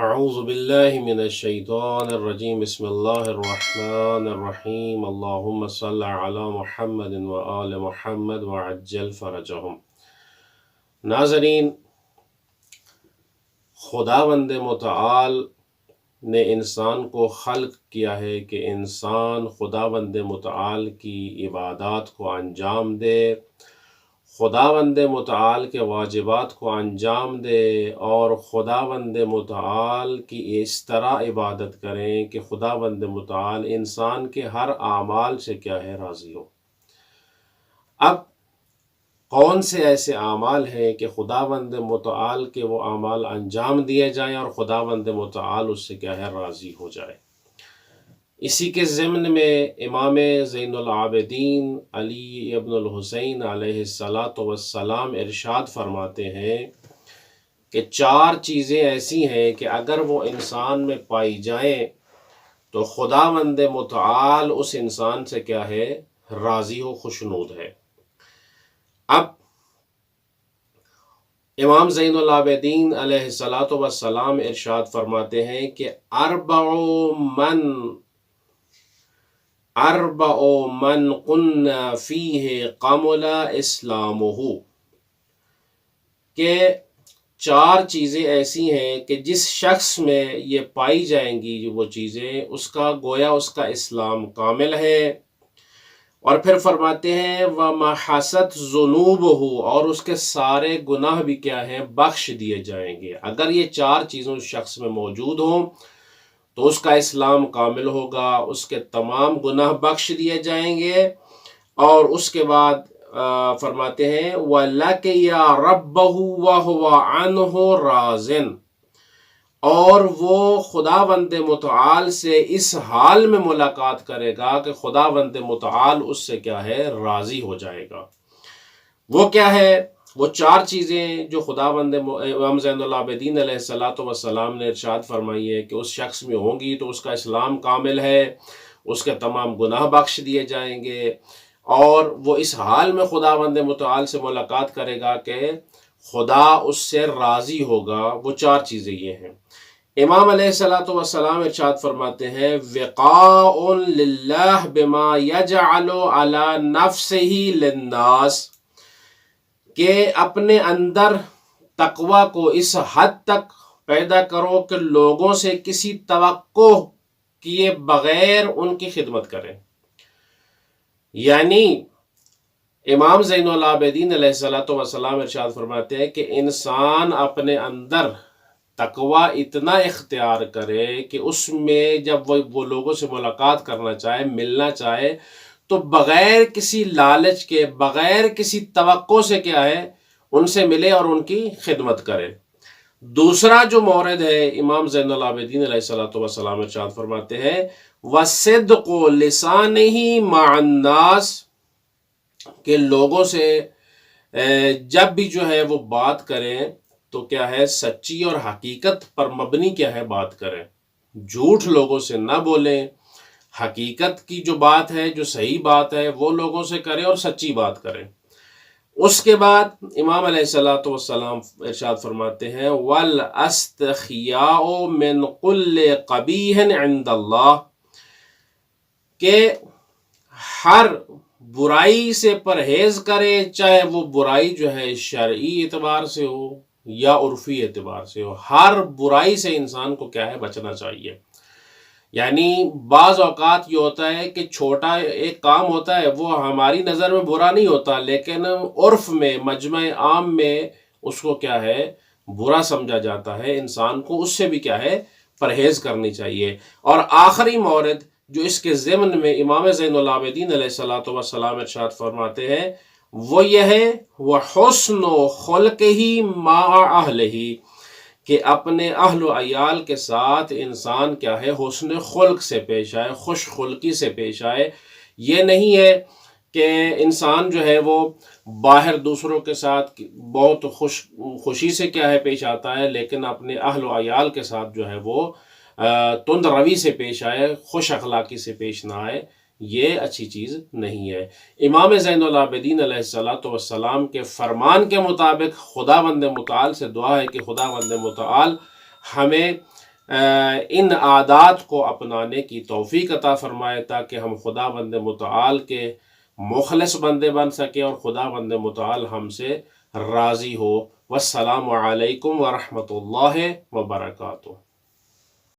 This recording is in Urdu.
اعوذ باللہ من الشیطان الرجیم بسم اللہ الرحمن الرحیم اللہم صل علی محمد وآل محمد وعجل فرجہم۔ ناظرین، خداوند متعال نے انسان کو خلق کیا ہے کہ انسان خداوند متعال کی عبادات کو انجام دے، خداوند متعال کے واجبات کو انجام دے اور خداوند متعال کی اس طرح عبادت کریں کہ خداوند متعال انسان کے ہر اعمال سے کیا ہے راضی ہو۔ اب کون سے ایسے اعمال ہیں کہ خداوند متعال کے وہ اعمال انجام دیے جائیں اور خداوند متعال اس سے کیا ہے راضی ہو جائے؟ اسی کے ضمن میں امام زین العابدین علی ابن الحسین علیہ السلام ارشاد فرماتے ہیں کہ 4 چیزیں ایسی ہیں کہ اگر وہ انسان میں پائی جائیں تو خداوند متعال اس انسان سے کیا ہے راضی ہو، خوشنود ہے۔ اب امام زین العابدین علیہ السلام ارشاد فرماتے ہیں کہ اربع من کن فیہ قمل اسلامہ، کہ 4 چیزیں ایسی ہیں کہ جس شخص میں یہ پائی جائیں گی وہ چیزیں، اس کا گویا اس کا اسلام کامل ہے۔ اور پھر فرماتے ہیں وَمَحَصَتْ ذُنُوبُهُ، اور اس کے سارے گناہ بھی کیا ہیں بخش دیے جائیں گے۔ اگر یہ 4 چیزیں اس شخص میں موجود ہوں تو اس کا اسلام کامل ہوگا، اس کے تمام گناہ بخش دیے جائیں گے۔ اور اس کے بعد فرماتے ہیں وَلَقِيَ رَبَّهُ وَهُوَ عَنْهُ رَاضٍ، اور وہ خداوند متعال سے اس حال میں ملاقات کرے گا کہ خداوند متعال اس سے کیا ہے راضی ہو جائے گا۔ وہ کیا ہے؟ وہ 4 چیزیں جو خداوند امام زین العابدین علیہ السلام نے ارشاد فرمائی ہے کہ اس شخص میں ہوں گی تو اس کا اسلام کامل ہے، اس کے تمام گناہ بخش دیے جائیں گے، اور وہ اس حال میں خداوند متعال سے ملاقات کرے گا کہ خدا اس سے راضی ہوگا۔ وہ 4 چیزیں یہ ہیں۔ امام علیہ السلام ارشاد فرماتے ہیں وقاء للہ بما یجعل علی نفسہ للناس، کہ اپنے اندر تقوی کو اس حد تک پیدا کرو کہ لوگوں سے کسی توقع کیے بغیر ان کی خدمت کریں۔ یعنی امام زین العابدین علیہ السلام ارشاد فرماتے ہیں کہ انسان اپنے اندر تقوی اتنا اختیار کرے کہ اس میں جب وہ لوگوں سے ملاقات کرنا چاہے، ملنا چاہے، تو بغیر کسی لالچ کے، بغیر کسی توقع سے کیا ہے ان سے ملے اور ان کی خدمت کرے۔ دوسرا جو مورد ہے، امام زین العابدین علیہ السلام ارشاد فرماتے ہیں وَصِدْقُ لِسَانِهِ مَعَ النَّاسِ، کہ لوگوں سے جب بھی جو ہے وہ بات کریں تو کیا ہے سچی اور حقیقت پر مبنی کیا ہے بات کریں، جھوٹ لوگوں سے نہ بولیں، حقیقت کی جو بات ہے، جو صحیح بات ہے وہ لوگوں سے کریں اور سچی بات کریں۔ اس کے بعد امام علیہ السلام ارشاد فرماتے ہیں وَالْأَسْتَخْيَاءُ مِنْ كُلِّ قَبِيحٍ عِنْدَ اللَّهِ، کہ ہر برائی سے پرہیز کرے، چاہے وہ برائی جو ہے شرعی اعتبار سے ہو یا عرفی اعتبار سے ہو، ہر برائی سے انسان کو کیا ہے بچنا چاہیے۔ یعنی بعض اوقات یہ ہوتا ہے کہ چھوٹا ایک کام ہوتا ہے، وہ ہماری نظر میں برا نہیں ہوتا، لیکن عرف میں، مجمع عام میں اس کو کیا ہے برا سمجھا جاتا ہے۔ انسان کو اس سے بھی کیا ہے پرہیز کرنی چاہیے۔ اور آخری مورد جو اس کے ضمن میں امام زین العابدین علیہ السلام ارشاد فرماتے ہیں وہ یہ ہے وَحُسْنُ خُلْقِهِ مَعَ أَهْلِهِ، کہ اپنے اہل و عیال کے ساتھ انسان کیا ہے حسن خلق سے پیش آئے، خوش خلقی سے پیش آئے۔ یہ نہیں ہے کہ انسان جو ہے وہ باہر دوسروں کے ساتھ بہت خوشی سے کیا ہے پیش آتا ہے، لیکن اپنے اہل و عیال کے ساتھ جو ہے وہ تند روی سے پیش آئے، خوش اخلاقی سے پیش نہ آئے، یہ اچھی چیز نہیں ہے۔ امام زین العابدین علیہ السلام کے فرمان کے مطابق خداوند متعال سے دعا ہے کہ خداوند متعال ہمیں ان عادات کو اپنانے کی توفیق عطا فرمائے، تاکہ ہم خدا بند متعال کے مخلص بندے بن سکیں اور خدا بند متعال ہم سے راضی ہو۔ والسلام علیکم ورحمۃ اللہ وبرکاتہ۔